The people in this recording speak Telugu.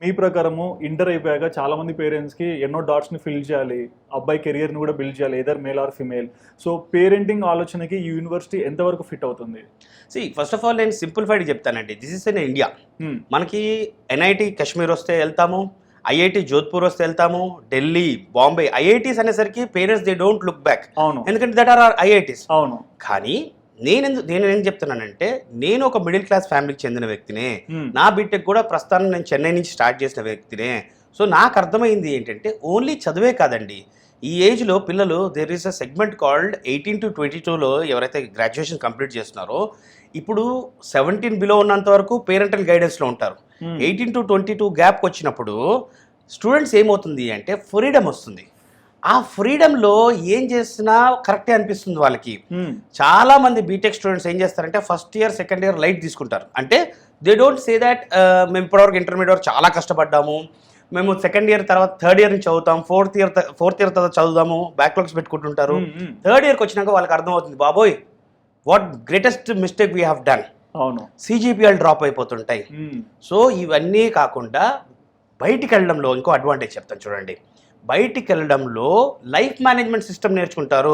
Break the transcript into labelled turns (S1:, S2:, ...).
S1: మీ ప్రకారము ఇంటర్ అయిపోయాక చాలా మంది పేరెంట్స్‌కి ఎన్నో డాట్స్‌ని ఫిల్ చేయాలి. అబ్బాయి కెరియర్‌ని కూడా బిల్డ్ చేయాలి. Either male or female. So parenting ఆలోచనకి ఈ యూనివర్సిటీ ఎంతవరకు ఫిట్ అవుతుంది?
S2: ఫస్ట్ ఆఫ్ ఆల్ నేను సింప్లిఫైడ్ చెప్తానండి. This is in India.
S1: హ్మ్.
S2: మనకి ఎన్ఐటి కాశ్మీర్ వస్తే వెళ్తాము, ఐఐటి జోధ్పూర్ వస్తే వెళ్తాము, ఢిల్లీ, బాంబే. ఐఐటీస్ అనేసరికి parents they don't look back.
S1: అవును.
S2: ఎందుకంటే దట్ ఆర్ ఐఐటీస్.
S1: అవును.
S2: కానీ నేనేం చెప్తున్నానంటే, నేను ఒక మిడిల్ క్లాస్ ఫ్యామిలీకి చెందిన వ్యక్తినే.
S1: హ్మ్.
S2: నా బీటెక్ కూడా ప్రస్తుతానికి నేను చెన్నై నుంచి స్టార్ట్ చేసిన వ్యక్తినే. సో నాకు అర్థమైంది ఏంటంటే, ఓన్లీ చదువే కాదండి. ఈ ఏజ్‌లో పిల్లలు there is a segment called 18-22లో ఎవరైతే గ్రాడ్యుయేషన్ కంప్లీట్ చేస్తున్నారో, ఇప్పుడు 17 బిలో ఉన్నంత వరకు పేరెంటల్ గైడెన్స్‌లో ఉంటారు.
S1: హ్మ్.
S2: 18-22 గ్యాప్‌కి వచ్చినప్పుడు స్టూడెంట్స్ ఏమవుతుంది అంటే ఫ్రీడమ్ వస్తుంది. ఆ ఫ్రీడమ్‌లో ఏం చేసినా కరెక్టే అనిపిస్తుంది వాళ్ళకి.
S1: హ్మ్.
S2: చాలా మంది బీటెక్ స్టూడెంట్స్ ఏం చేస్తారంటే first year, second year light తీసుకుంటారు. అంటే దే డోంట్ సే దట్ మేము ఇప్పటివరకు ఇంటర్మీడియట్ వరకు చాలా కష్టపడ్డాము. మేము సెకండ్ ఇయర్ తర్వాత థర్డ్ ఇయర్ నుంచి చదువుతాం. ఫోర్త్ ఇయర్ తర్వాత చదువుదాము. బ్యాక్లాగ్స్ పెట్టుకుంటుంటారు.
S1: హ్మ్. హ్మ్.
S2: థర్డ్ ఇయర్‌కి వచ్చినాక వాళ్ళకి అర్థమవుతుంది, బాబోయ్ what greatest mistake we have done.
S1: అవును.
S2: సీజీపీఎల్ డ్రాప్ అయిపోతుంటాయి.
S1: హ్మ్.
S2: సో ఇవన్నీ కాకుండా బయటికి వెళ్ళడంలో ఇంకో అడ్వాంటేజ్ చెప్తాను చూడండి. బయటికి వెళ్ళడంలో లైఫ్ మేనేజ్మెంట్ సిస్టమ్ నేర్చుకుంటారు.